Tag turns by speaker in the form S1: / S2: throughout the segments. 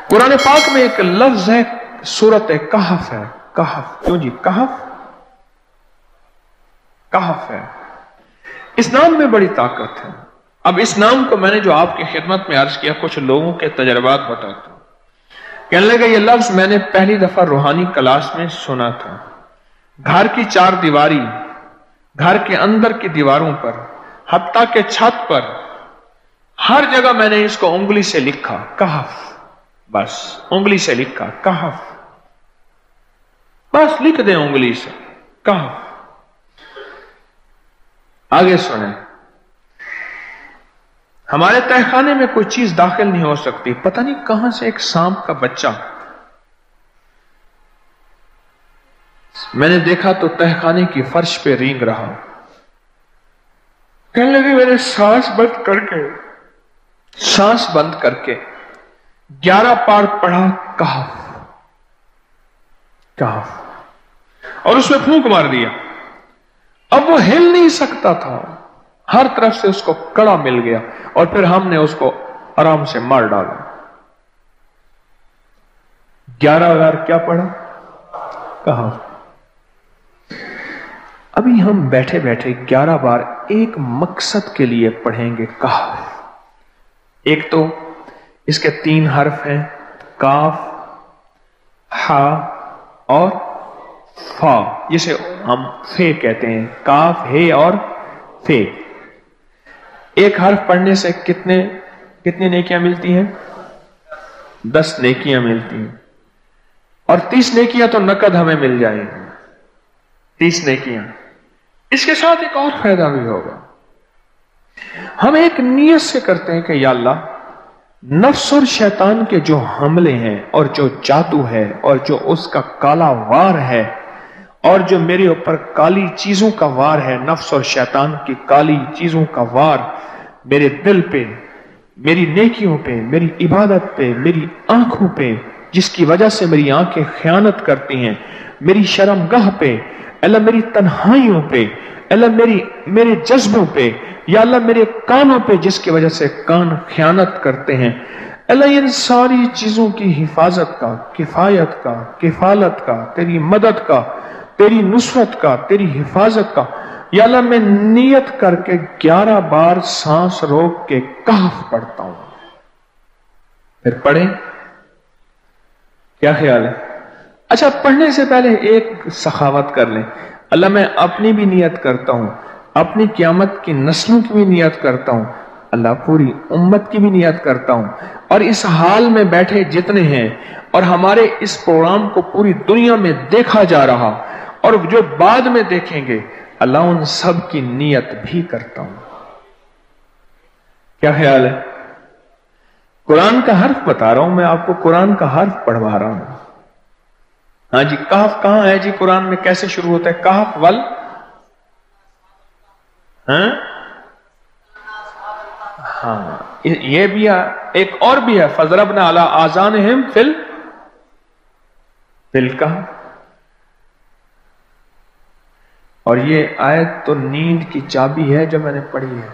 S1: कुरान पाक में एक लफ्ज है, सूरत कहफ है। कहफ, क्यों जी? कहफ, कहफ है। इस नाम में बड़ी ताकत है। अब इस नाम को मैंने जो आपकी खिदमत में अर्ज किया, कुछ लोगों के तजर्बात बताता हूं। कहने लगा ये लफ्ज मैंने पहली दफा रूहानी क्लास में सुना था। घर की चार दीवारी, घर के अंदर की दीवारों पर, हत्ता के छत पर, हर जगह मैंने इसको उंगली से लिखा, कहफ। बस उंगली से लिखा, कहफ। बस लिख दे उंगली से, कहफ। आगे सुने, हमारे तहखाने में कोई चीज दाखिल नहीं हो सकती। पता नहीं कहां से एक सांप का बच्चा मैंने देखा तो तहखाने की फर्श पे रेंग रहा। कहने लगे मैंने सांस बंद करके 11 पार पढ़ा, कहफ कहफ, और उसमें फूंक मार दिया। अब वो हिल नहीं सकता था, हर तरफ से उसको कड़ा मिल गया, और फिर हमने उसको आराम से मार डाला। 11 बार क्या पढ़ा? कहफ। अभी हम बैठे बैठे 11 बार एक मकसद के लिए पढ़ेंगे, कहफ। एक तो इसके 3 हर्फ हैं, काफ, हा और फा, जिसे हम फे कहते हैं। काफ, हे और फे। एक हर्फ पढ़ने से कितनी नेकियां मिलती हैं? 10 नेकियां मिलती हैं, और 30 नेकियां तो नकद हमें मिल जाएंगी। 30 नेकियां। इसके साथ एक और फायदा भी होगा। हम एक नियत से करते हैं कि या अल्लाह, नफ्स और शैतान के जो हमले हैं, और जो जादू है, और जो उसका काला वार है, और जो मेरे ऊपर काली चीजों का वार है, नफ्स और शैतान की काली चीजों का वार मेरे दिल पे, मेरी नेकियों पे, मेरी इबादत पे, मेरी आंखों पे, जिसकी वजह से मेरी आंखें खयानत करती हैं, मेरी शर्मगाह पे, अल्लाह मेरी तन्हाइयों पे, अल्लाह मेरे जज्बों पे, या अल्लाह मेरे कानों पे, जिसकी वजह से कान खयानत करते हैं, अल्लाह इन सारी चीजों की हिफाजत का, किफायत का, किफालत का, तेरी मदद का, तेरी नुसरत का, तेरी हिफाजत का, या अल्लाह मैं नियत करके 11 बार सांस रोक के कहफ पढ़ता हूं। फिर पढ़े, क्या ख्याल है? अच्छा, पढ़ने से पहले एक सखावत कर लें। अल्लाह मैं अपनी भी नियत करता हूं, अपनी क़यामत की नस्लों की भी नियत करता हूं, अल्लाह पूरी उम्मत की भी नियत करता हूं, और इस हाल में बैठे जितने हैं, और हमारे इस प्रोग्राम को पूरी दुनिया में देखा जा रहा, और जो बाद में देखेंगे, अल्लाह उन सब की नियत भी करता हूं। क्या ख्याल है? कुरान का हर्फ बता रहा हूं मैं आपको, कुरान का हर्फ पढ़वा रहा हूं। हाँ जी, कहफ कहां है जी कुरान में? कैसे शुरू होता है? कहफ वल, हाँ, ये भी है। एक और भी है, फजरबना अला आज़ानिहिम फिल कहफ। और ये आयत तो नींद की चाबी है जो मैंने पढ़ी है।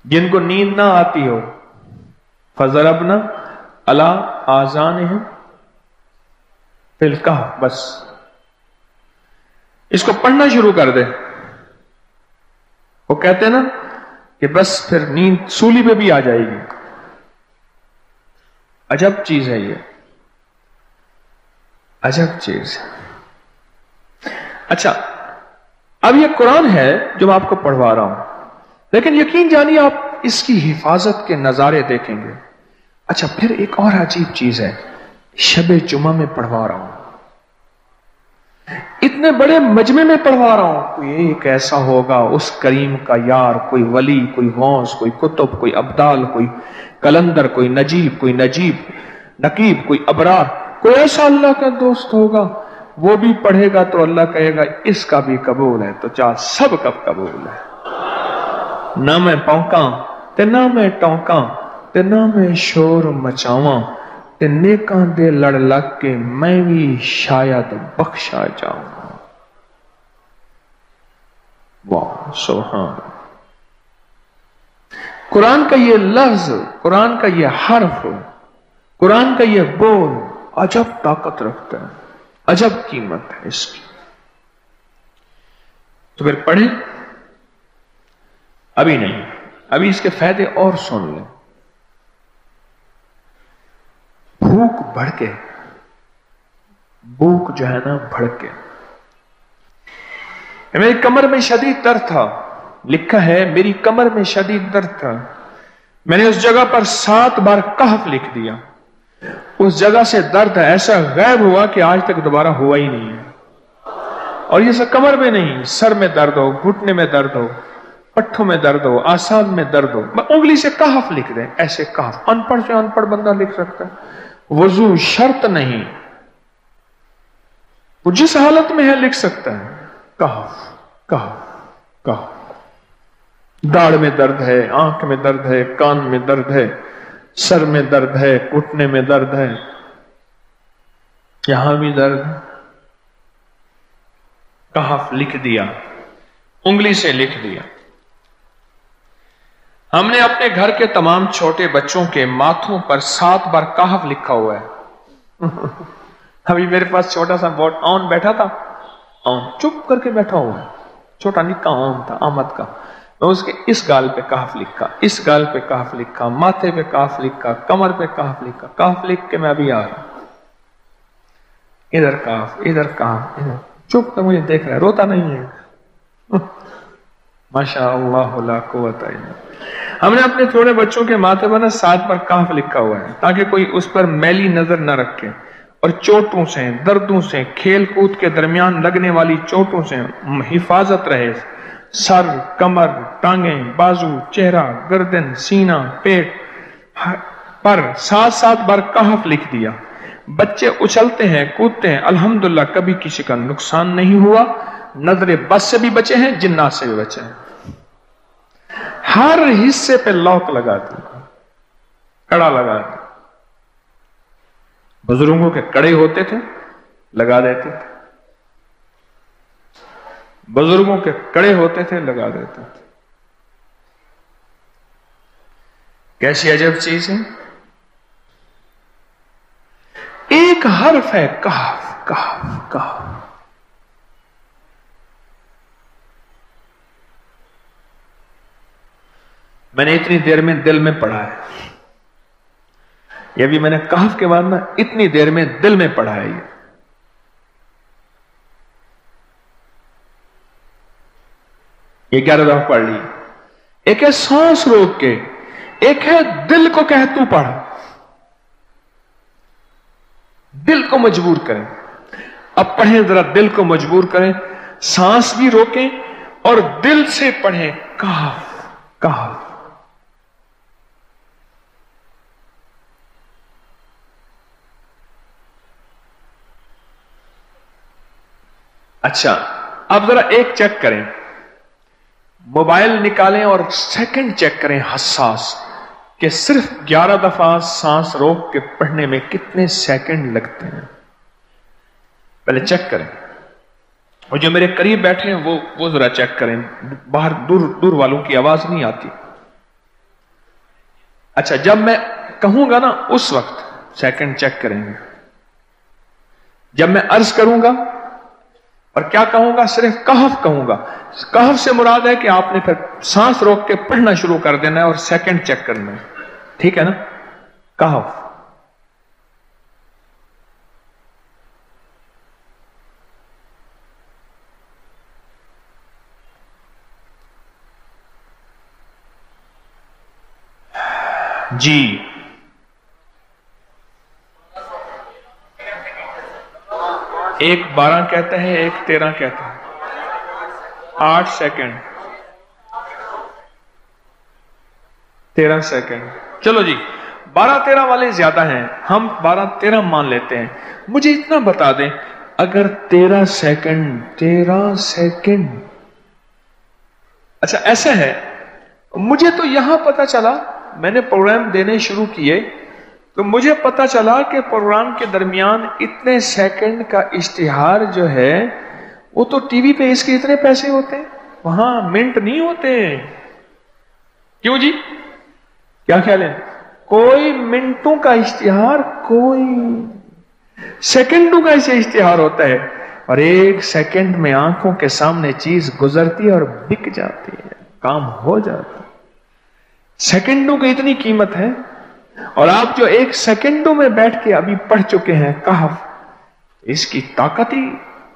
S1: जिनको नींद ना आती हो, फजरबना अला आज़ानिहिम फिल कहफ, बस इसको पढ़ना शुरू कर दे। वो कहते हैं ना कि बस फिर नींद सूली पे भी आ जाएगी। अजब चीज है ये, अजब चीज। अच्छा, अब ये कुरान है जो मैं आपको पढ़वा रहा हूं, लेकिन यकीन जानिए आप इसकी हिफाजत के नजारे देखेंगे। अच्छा, फिर एक और अजीब चीज है, शबे जुमा में पढ़वा रहा हूं, इतने बड़े मजमे में पढ़वा रहा हूं। कोई एक ऐसा होगा उस करीम का यार, कोई वली, कोई गौस, कोई कुतुब, कोई अब्दाल, कोई कलंदर, कोई नजीब, कोई नकीब, कोई अबरार, कोई ऐसा अल्लाह का दोस्त होगा, वो भी पढ़ेगा तो अल्लाह कहेगा इसका भी कबूल है। तो चाह सब कब कबूल है। ना मैं पौंका ते ना मैं टौंका ते ना मैं शोर मचावा, ते नेकां दे लड़ लग के मैं भी शायद बख्शा जाऊं। वाह सुभान। कुरान का ये लफ्ज, कुरान का ये हर्फ कुरान का यह बोल अजब ताकत रखता है, अजब कीमत है इसकी। तो फिर पढ़े, अभी नहीं, अभी इसके फायदे और सुन लें। भूख भड़के, भूख जो है ना भड़के। मेरी कमर में शदीद दर्द था, लिखा है मेरी कमर में शदीद दर्द था, मैंने उस जगह पर 7 बार कहफ लिख दिया। उस जगह से दर्द ऐसा गायब हुआ कि आज तक दोबारा हुआ ही नहीं है। और ये सब कमर में नहीं, सर में दर्द हो, घुटने में दर्द हो, पट्ठों में दर्द हो, आसान में दर्द हो, उंगली से कहफ लिख दें, ऐसे कहफ अनपढ़ से अनपढ़ बंदा लिख सकता है। वजू शर्त नहीं, वो जिस हालत में है लिख सकता है। कहफ कहफ कहफ। दाढ़ में दर्द है, आंख में दर्द है, कान में दर्द है, सर में दर्द है, घुटने में दर्द है, यहां भी दर्द है, कहफ लिख दिया, उंगली से लिख दिया। हमने अपने घर के तमाम छोटे बच्चों के माथों पर 7 बार कहफ लिखा हुआ है। अभी मेरे पास छोटा सा बोर्ड ऑन बैठा था, ऑन चुप करके बैठा हुआ है, छोटा निक्का ऑन था आमद का। मैं उसके इस गाल पे कहफ लिखा, इस गाल पे कहफ लिखा, माथे पे कहफ लिखा, कमर पे कहफ लिखा, कहफ लिख के मैं अभी आ रहा हूं। इधर कहफ, इधर कहफ, इधर चुप कर मुझे देख रहा है, रोता नहीं है। माशा अल्लाह ला कुव्वता इल्ला बिल्लाह। हमने अपने थोड़े बच्चों के माथे पर 7 बार कहफ लिखा हुआ है ताकि कोई उस पर मैली नजर न रखे और चोटों से, दर्दों से, खेल कूद के दरमियान लगने वाली चोटों से हिफाजत रहे। सर, कमर, टांगें, बाजू, चेहरा, गर्दन, सीना, पेट पर 7-7 बार कहफ लिख दिया। बच्चे उछलते हैं, कूदते हैं, अल्हम्दुलिल्लाह कभी किसी का नुकसान नहीं हुआ। नजरे बस से भी बचे हैं, जिन्नात से भी बचे हैं। हर हिस्से पे लॉक लगा दी, कड़ा लगा दी। बुजुर्गों के कड़े होते थे, लगा देते थे। बुजुर्गों के कड़े होते थे, लगा देते थे। कैसी अजब चीज है। एक हर्फ है कहफ कहफ कहफ। मैंने इतनी देर में दिल में पढ़ा है, ये भी मैंने कहफ के बाद ना इतनी देर में दिल में पढ़ा है। ये 11 दफा पढ़ ली। एक है सांस रोक के, एक है दिल को कह तू पढ़। दिल को मजबूर करें। अब पढ़ें, जरा दिल को मजबूर करें, सांस भी रोकें और दिल से पढ़ें कहफ कहफ। अच्छा, अब जरा एक चेक करें, मोबाइल निकालें और सेकंड चेक करें हसास कि सिर्फ 11 दफा सांस रोक के पढ़ने में कितने सेकंड लगते हैं। पहले चेक करें। और जो मेरे करीब बैठे हैं वो जरा चेक करें, बाहर दूर दूर वालों की आवाज नहीं आती। अच्छा, जब मैं कहूंगा ना उस वक्त सेकंड चेक करेंगे। जब मैं अर्ज करूंगा और क्या कहूंगा, सिर्फ कहफ कहूंगा। कहफ से मुराद है कि आपने फिर सांस रोक के पढ़ना शुरू कर देना है और सेकंड चेक करना है, ठीक है ना। कहफ। जी, एक 12 कहता है, एक 13 कहता है। 8 सेकंड, 13 सेकंड। चलो जी, 12-13 वाले ज्यादा हैं, हम 12-13 मान लेते हैं। मुझे इतना बता दें, अगर 13 सेकंड, अच्छा ऐसा है, मुझे तो यहां पता चला, मैंने प्रोग्राम देने शुरू किए तो मुझे पता चला कि प्रोग्राम के दरमियान इतने सेकंड का इश्तिहार जो है वो तो टीवी पे इसके इतने पैसे होते हैं, वहां मिनट नहीं होते। क्यों जी, क्या ख्याल है? कोई मिनटों का इश्तिहार, कोई सेकंडों का ऐसे इश्तिहार होता है, और एक सेकंड में आंखों के सामने चीज गुजरती है और बिक जाती है, काम हो जाता है। सेकंडों की इतनी कीमत है। और आप जो एक सेकंडों में बैठ के अभी पढ़ चुके हैं कहफ, इसकी ताकत ही,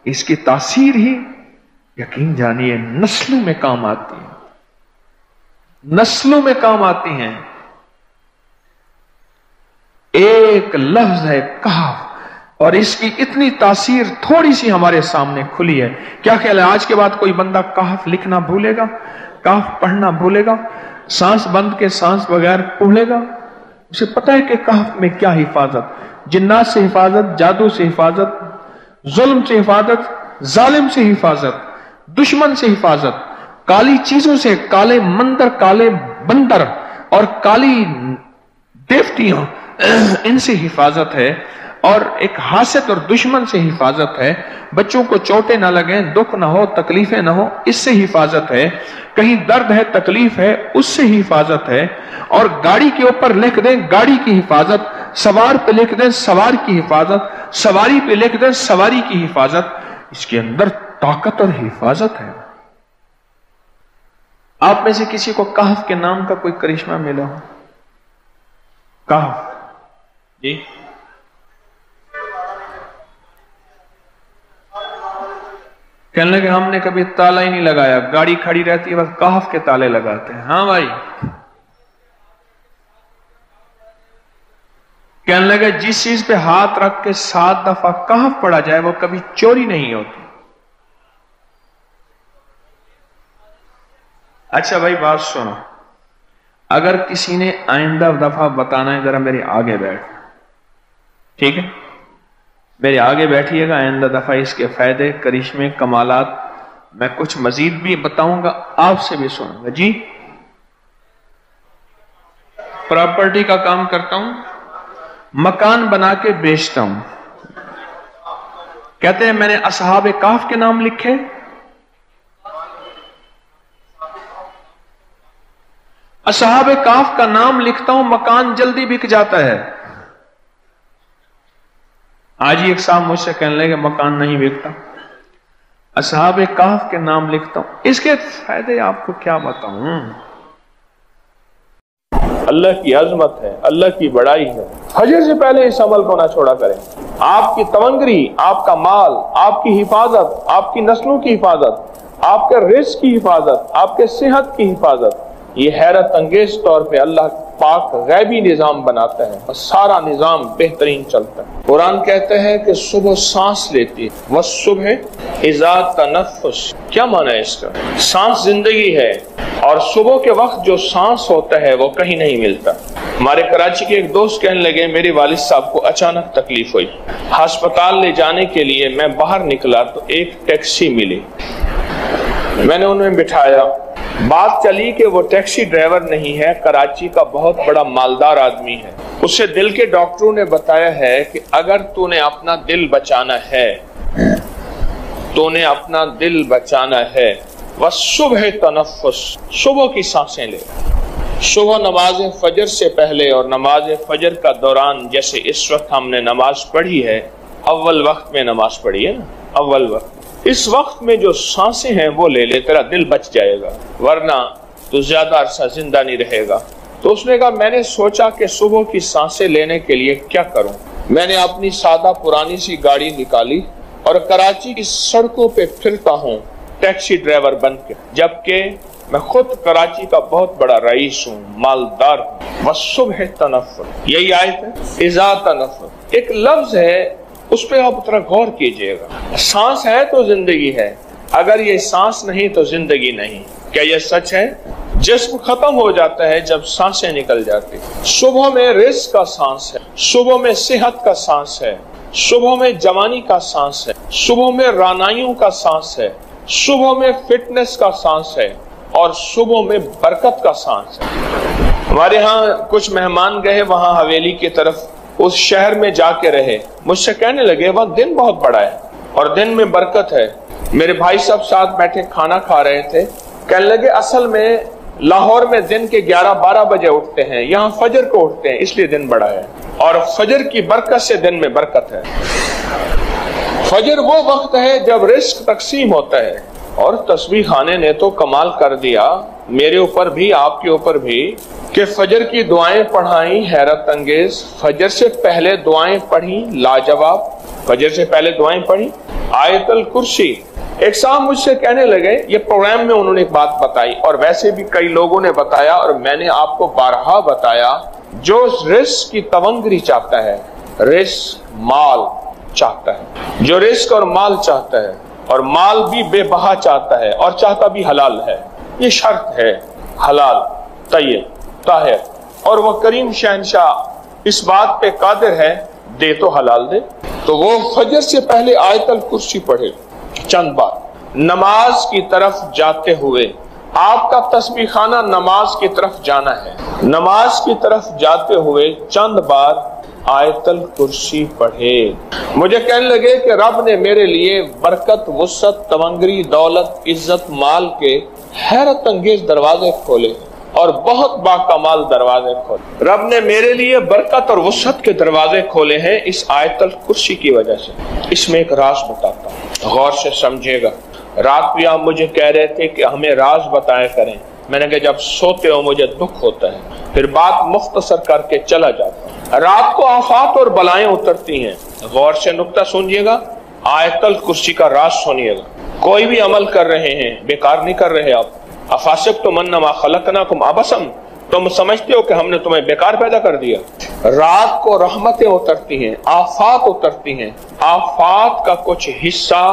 S1: इसकी तासीर ही यकीन जानिए नस्लों में काम आती है, नस्लों में काम आती हैं। एक लफ्ज है कहफ, और इसकी इतनी तासीर थोड़ी सी हमारे सामने खुली है। क्या ख्याल है आज के बाद कोई बंदा कहफ लिखना भूलेगा, कहफ पढ़ना भूलेगा, सांस बंद के सांस बगैर भूलेगा? उसे पता है कि कहफ में क्या हिफाजत, जिन्नात से हिफाजत, जादू से हिफाजत, जुल्म से हिफाजत, जालिम से हिफाजत, दुश्मन से हिफाजत, काली चीजों से, काले मंदिर, काले बंदर और काली देवतियों, इनसे हिफाजत है। और एक हासद और दुश्मन से हिफाजत है। बच्चों को चोटें ना लगे, दुख ना हो, तकलीफें ना हो, इससे हिफाजत है। कहीं दर्द है, तकलीफ है, उससे हिफाजत है। और गाड़ी के ऊपर लिख दें गाड़ी की हिफाजत, सवार पे लिख दें सवार की हिफाजत, सवारी पे लिख दें सवारी की हिफाजत। इसके अंदर ताकत और हिफाजत है। आप में से किसी को कहफ के नाम का कोई करिश्मा मिला हो? कहफ जी, कहने लगे हमने कभी ताला ही नहीं लगाया, गाड़ी खड़ी रहती है बस कहफ के ताले लगाते हैं। हाँ भाई, कहने लगे जिस चीज पे हाथ रख के 7 दफा कहफ पढ़ा जाए वो कभी चोरी नहीं होती। अच्छा भाई बात सुनो, अगर किसी ने आइंदा दफा बताना है, जरा मेरे आगे बैठ, ठीक है, मेरे आगे बैठिएगा। आइंदा दफा इसके फायदे, करिश्मे, कमालात मैं कुछ मजीद भी बताऊंगा, आपसे भी सुनूंगा। जी, प्रॉपर्टी का काम करता हूं, मकान बना के बेचता हूं। कहते हैं मैंने असहाबे काफ के नाम लिखे, असहाबे काफ का नाम लिखता हूं, मकान जल्दी बिक जाता है। आज ही एक साहब मुझसे कहने लगे मकान नहीं बिकता, असहाबे काफ के नाम लिखता हूं। इसके फायदे आपको क्या बताऊं। अल्लाह की अजमत है, अल्लाह की बड़ाई है। फजर से पहले इस अमल को ना छोड़ा करें। आपकी तवंगरी, आपका माल, आपकी हिफाजत, आपकी नस्लों की हिफाजत, आपके रिस्क की हिफाजत, आपके सेहत की हिफाजत, ये हैरत अंगेज तौर पे अल्लाह पाक गैबी निजाम बनाता है और सारा निजाम बेहतरीन चलता है। कुरान कहते हैं कि सुबह सांस लेती है, वह सुबह इज़ा तनफ्फुस। क्या माना है इसका? सांस जिंदगी है, और सुबह के वक्त जो सांस होता है वो कहीं नहीं मिलता। हमारे कराची के एक दोस्त कहने लगे मेरे वालिद साहब को अचानक तकलीफ हुई, अस्पताल ले जाने के लिए मैं बाहर निकला तो एक टैक्सी मिली, मैंने उन्हें बिठाया। बात चली कि वो टैक्सी ड्राइवर नहीं है, कराची का बहुत बड़ा मालदार आदमी है। उससे दिल के डॉक्टरों ने बताया है कि अगर तूने अपना दिल बचाना है, तूने अपना दिल बचाना है, वह सुबह तनफ्फुस, सुबह की सांसें ले। सुबह नमाज फजर से पहले और नमाज फजर का दौरान, जैसे इस वक्त हमने नमाज पढ़ी है, अव्वल वक्त में नमाज पढ़ी है ना, अव्वल वक्त, इस वक्त में जो सांसें हैं वो ले ले, तेरा दिल बच जाएगा, वरना तो ज्यादा अरसा जिंदा नहीं रहेगा। तो उसने कहा मैंने सोचा कि सुबह की सांसें लेने के लिए क्या करूं। मैंने अपनी सादा पुरानी सी गाड़ी निकाली और कराची की सड़कों पे फिरता हूं टैक्सी ड्राइवर बन के, जबकि मैं खुद कराची का बहुत बड़ा रईस हूँ, मालदार हूँ। वसुबह तनफ्फुस, यही आयत है, इज़ा तनफ्फुस। एक लफ्ज है, उस पर आप तरह गौर कीजिएगा। सांस है तो जिंदगी है, अगर ये सांस नहीं तो जिंदगी नहीं। क्या यह सच है? जिस्म खत्म हो जाता है जब सांसें निकल जाती। सुबह में रिस्क का सांस है, सुबह में सेहत का सांस है, सुबह में जवानी का सांस है, सुबह में रानाइयों का सांस है, सुबह में फिटनेस का सांस है, और सुबह में बरकत का सांस है। हमारे यहाँ कुछ मेहमान गए वहां हवेली की तरफ, उस शहर में जाके रहे, मुझसे कहने लगे वह दिन बहुत बड़ा है और दिन में बरकत है। मेरे भाई साहब साथ बैठे खाना खा रहे थे, कहने लगे असल में लाहौर में दिन के 11-12 बजे उठते हैं, यहाँ फजर को उठते हैं, इसलिए दिन बड़ा है। और फजर की बरकत से दिन में बरकत है। फजर वो वक्त है जब रिस्क तकसीम होता है। और तस्बीह खाने ने तो कमाल कर दिया, मेरे ऊपर भी आपके ऊपर भी, कि फजर की दुआएं पढ़ाई हैरत अंगेज, फजर से पहले दुआएं पढ़ी लाजवाब, फजर से पहले दुआएं पढ़ी आयतल कुर्सी। एक साहब मुझसे कहने लगे, ये प्रोग्राम में उन्होंने एक बात बताई और वैसे भी कई लोगों ने बताया और मैंने आपको बारहा बताया, जो रिस्क की तवंगरी चाहता है, रिस्क माल चाहता है, जो रिस्क और माल चाहता है और माल भी बेबहा चाहता है और चाहता भी हलाल है, ये शर्त है हलाल तय्यब ताहिर, और वह करीम शहनशाह इस बात पे कादिर है, दे तो हलाल दे। तो वो फजर से पहले आयतल कुर्सी पढ़े चंद बार। नमाज की तरफ जाते हुए, आपका तस्बीह खाना नमाज की तरफ जाना है, नमाज की तरफ जाते हुए चंद बार आयतल कुर्सी पढ़े। मुझे कहने लगे कि रब ने मेरे लिए बरकत, वुसअत, तवंगरी, दौलत, इज्जत, माल के हैरत अंगेज दरवाजे खोले और बहुत बाकमाल दरवाजे खोले। रब ने मेरे लिए बरकत और वुसअत के दरवाजे खोले हैं इस आयतल कुर्सी की वजह से। इसमें एक राज बताता हूं, गौर से समझिएगा। रात भी आप मुझे कह रहे थे कि हमें राज बताया करें, मैंने कहा जब सोते हो मुझे दुख होता है, फिर बात मुख्तसर करके चला जाता हूं। रात को आफात और बलाएं उतरती हैं, गौर से नुक्ता सुनिएगा, आयतल कुर्सी का राज सुनिएगा। कोई भी अमल कर रहे हैं, बेकार नहीं कर रहे आप। अफासिब्तुम अन्नमा खलकनाकुम अबसम, तुम समझते हो कि हमने तुम्हें बेकार पैदा कर दिया। रात को रहमतें उतरती हैं, आफात उतरती हैं, आफात का कुछ हिस्सा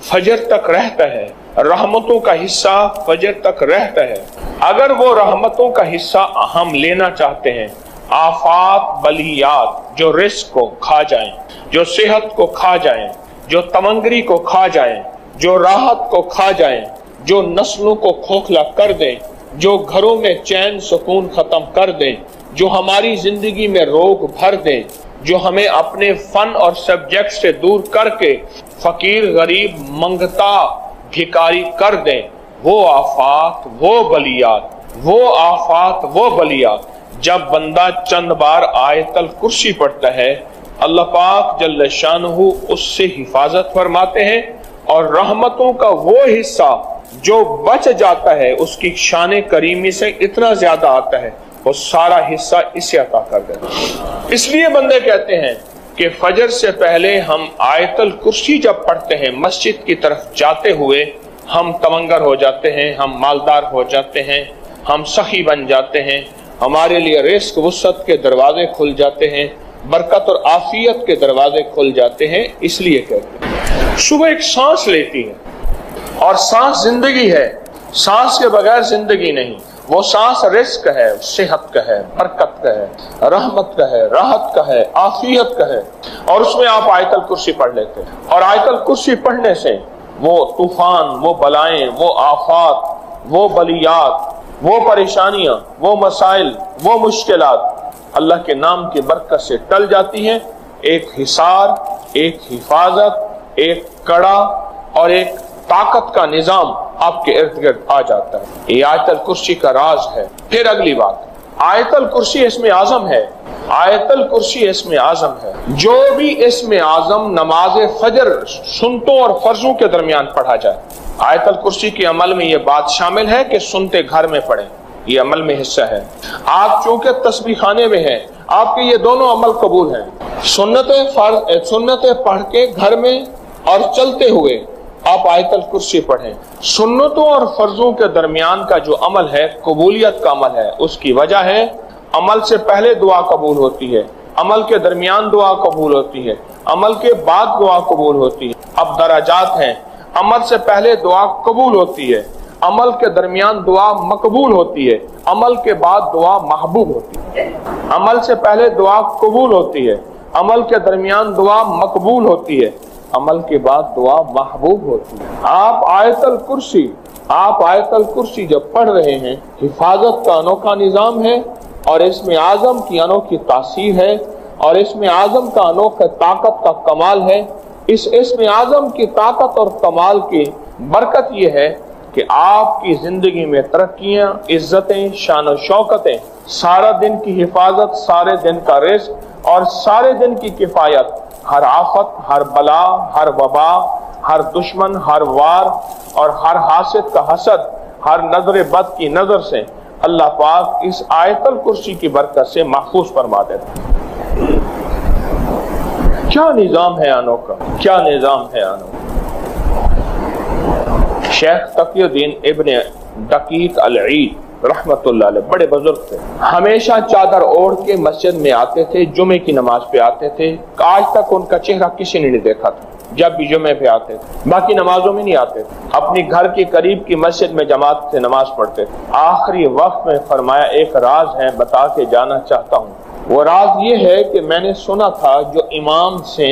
S1: फजर तक रहता है, रहमतों का हिस्सा फजर तक रहता है। अगर वो रहमतों का हिस्सा हम लेना चाहते हैं, आफात बलियात जो रिस्क को खा जाएं, जो सेहत को खा जाएं, जो तमंगरी को खा जाएं, जो राहत को खा जाएं, जो नस्लों को खोखला कर दें, जो घरों में चैन सुकून खत्म कर दें, जो हमारी जिंदगी में रोग भर दें, जो हमें अपने फन और सब्जेक्ट से दूर करके फकीर गरीब मंगता भिकारी कर दें, वो आफात वो बलियात, वो आफात वो बलियात जब बंदा चंद बार आयतल कुर्सी पढ़ता है, अल्लाह पाक जल्ल शानहू उससे हिफाजत फरमाते हैं और रहमतों का वो हिस्सा जो बच जाता है, उसकी शान करीमी से इतना ज्यादा आता है, वो सारा हिस्सा इसे अता कर देता है। इसलिए बंदे कहते हैं कि फजर से पहले हम आयतल कुर्सी जब पढ़ते हैं, मस्जिद की तरफ जाते हुए हम तवंगर हो जाते हैं, हम मालदार हो जाते हैं, हम सखी बन जाते हैं, हमारे लिए रिस्क वुसअत के दरवाजे खुल जाते हैं, बरकत और आफियत के दरवाजे खुल जाते हैं। इसलिए कहते हैं सुबह एक सांस लेती है और सांस जिंदगी है, सांस के बगैर जिंदगी नहीं। वो सांस रिस्क है, सेहत का है, बरकत का है, रहमत का है, राहत का है, आफियत का है, और उसमें आप आयतल कुर्सी पढ़ लेते हैं। और आयतल कुर्सी पढ़ने से वो तूफान, वो बलाएं, वो आफात, वो बलियात, वो परेशानियां, वो मसाइल, वो मुश्किलात अल्लाह के नाम की बरकत से टल जाती हैं। एक हिसार, एक हिफाजत, एक कड़ा और एक ताकत का निजाम आपके इर्द गिर्द आ जाता है। ये आयतल कुर्सी का राज है। फिर अगली बात, आयतल कुर्सी इसमें आजम है, आयतल कुर्सी इसमें आजम है। जो भी इसमें आजम नमाज फजर सुन्नतों और फर्जों के दरमियान पढ़ा जाए, आयतल कुर्सी के अमल में यह बात शामिल है कि सुनते घर में पढ़ें, ये अमल में हिस्सा है। आप चूंकि तस्बीह खाने में हैं, आपके ये दोनों अमल कबूल हैं। सुन्नतें पढ़ के घर में और चलते हुए आप आयतल कुर्सी पढ़ें। सुन्नतों और फर्जों के दरमियान का जो अमल है, कबूलियत का अमल है। उसकी वजह है, अमल से पहले दुआ कबूल होती है, अमल के दरमियान दुआ कबूल होती है, अमल के बाद दुआ कबूल होती है। अब दराजात हैं, अमल से पहले दुआ कबूल होती है, अमल के दरमियान दुआ मकबूल होती है, अमल के बाद दुआ महबूब होती है। अमल से पहले दुआ कबूल होती है, अमल के दरमियान दुआ मकबूल होती है, अमल के बाद दुआ महबूब होती है। आप आयतल कुर्सी जब पढ़ रहे हैं, हिफाजत का अनोखा निजाम है और इसमें आजम की अनोखी तासीर है और इसमें आजम का अनोखा ताकत का कमाल है। इसमें आजम की ताकत और कमाल की बरकत यह है کہ آپ کی زندگی میں ترقیاں، عزتیں، شان و شوکتیں، سارا دن کی حفاظت، سارے دن کا رزق اور سارے دن کی کفایت، ہر آفت، ہر بلا، ہر وبا، ہر دشمن، ہر وار اور ہر حاسد کا حسد، ہر نظر بد کی نظر سے اللہ پاک اس آیت الکرسی کی برکت سے محفوظ فرما دیتا ہے۔ کیا نظام ہے انوکھا، کیا نظام ہے انوکھا۔ شیخ تقی الدین ابن دقیق العید رحمت اللہ علیہ بڑے بزرگ تھے، ہمیشہ چادر اوڑھ کے مسجد میں آتے تھے، جمعے کی نماز پہ آتے تھے، آج تک ان کا چہرہ کسی نے نہیں دیکھا تھا جب بھی جمعے پہ آتے تھے، باقی نمازوں میں نہیں آتے تھے، اپنی گھر کے قریب کی مسجد میں جماعت سے نماز پڑھتے تھے۔ آخری وقت میں فرمایا ایک راز ہے بتا کے جانا چاہتا ہوں، وہ راز یہ ہے کہ میں نے سنا تھا جو امام سے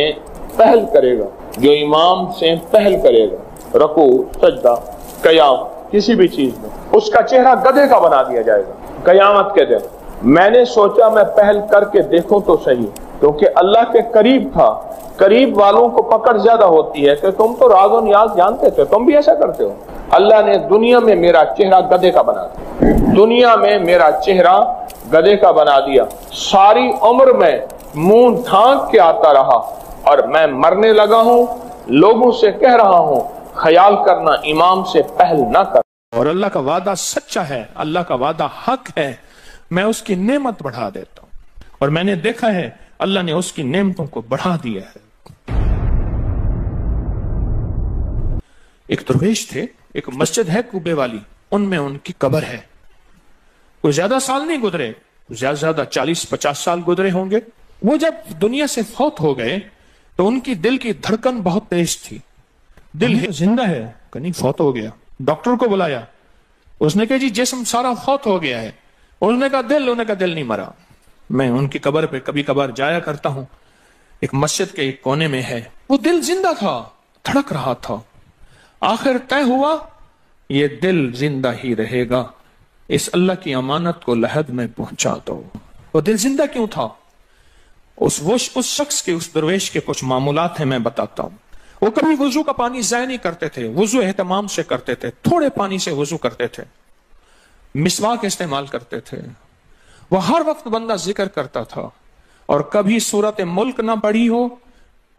S1: پہل کرے گا، جو امام سے پہل کرے گا رکوع، سجدہ، قیام، کسی بھی چیز میں، اس کا چہرہ گدھے کا بنا دیا جائے گا قیامت کے دن۔ میں نے سوچا میں پہل کر کے دیکھوں تو صحیح، کیونکہ اللہ کے قریب تھا، قریب والوں کو پکڑ زیادہ ہوتی ہے کہ تم تو راز و نیاز جانتے تھے، تم بھی ایسا کرتے ہو۔ اللہ نے دنیا میں میرا چہرہ گدھے کا بنا دیا، دنیا میں میرا چہرہ گدھے کا بنا دیا، ساری عمر میں منہ ڈھانک کے آتا رہا اور میں مرنے لگا ہوں، لوگوں سے کہہ رہا ہوں خیال کرنا امام سے پہل نہ کر۔ اور اللہ کا وعدہ سچا ہے، اللہ کا وعدہ حق ہے، میں اس کی نعمت بڑھا دیتا ہوں، اور میں نے دیکھا ہے اللہ نے اس کی نعمتوں کو بڑھا دیا ہے۔ ایک درویش تھے، ایک مسجد ہے کوبے والی، ان میں ان کی قبر ہے، کوئی زیادہ سال نہیں گزرے، زیادہ زیادہ 40-50 سال گزرے ہوں گے۔ وہ جب دنیا سے فوت ہو گئے تو ان کی دل کی دھڑکن بہت تیز تھی، دل زندہ ہے کہ نہیں فوت ہو گیا۔ ڈاکٹر کو بلایا، اس نے کہا جی جسم سارا فوت ہو گیا ہے، انہوں نے کہا دل نہیں مرا۔ میں ان کی قبر پہ کبھی کبھار جایا کرتا ہوں، ایک مسجد کے ایک کونے میں ہے، وہ دل زندہ تھا، دھڑک رہا تھا۔ آخر طے ہوا یہ دل زندہ ہی رہے گا، اس اللہ کی امانت کو لحد میں پہنچا دو۔ وہ دل زندہ کیوں تھا؟ اس شخص کے، اس درویش کے کچھ معمولات ہیں، میں بتاتا ہوں۔ وہ کبھی وضو کا پانی ضائع نہیں کرتے تھے، وضو اہتمام سے کرتے تھے، تھوڑے پانی سے وضو کرتے تھے، مسواک استعمال کرتے تھے، وہ ہر وقت بندہ ذکر کرتا تھا، اور کبھی سورت ملک نہ پڑھی ہو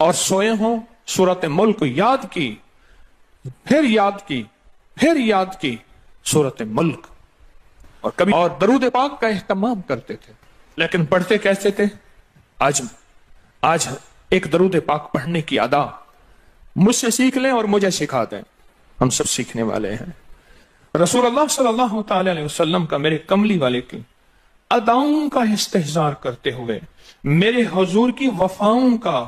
S1: اور سوئے ہوں، سورت ملک یاد کی، پھر یاد کی، پھر یاد کی سورت ملک، اور کبھی اور درود پاک کا اہتمام کرتے تھے۔ لیکن پڑھتے کیسے تھے؟ آج ایک درود پاک پڑھنے کی ادا مجھ سے سیکھ لیں اور مجھے سکھا دیں، ہم سب سیکھنے والے ہیں۔ رسول اللہ صلی اللہ تعالی علیہ وسلم کا، میرے کملی والے کی اداؤں کا استحضار کرتے ہوئے، میرے حضور کی وفاؤں کا،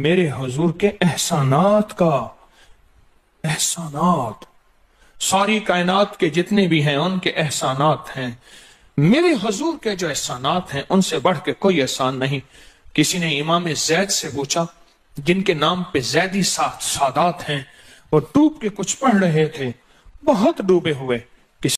S1: میرے حضور کے احسانات کا، احسانات ساری کائنات کے جتنے بھی ہیں ان کے احسانات ہیں، میرے حضور کے جو احسانات ہیں ان سے بڑھ کے کوئی احسان نہیں۔ کسی نے امام زید سے پوچھا، جن کے نام پہ زیدی سادات ہیں، وہ ڈوب کے کچھ پڑھ رہے تھے، بہت ڈوبے ہوئے،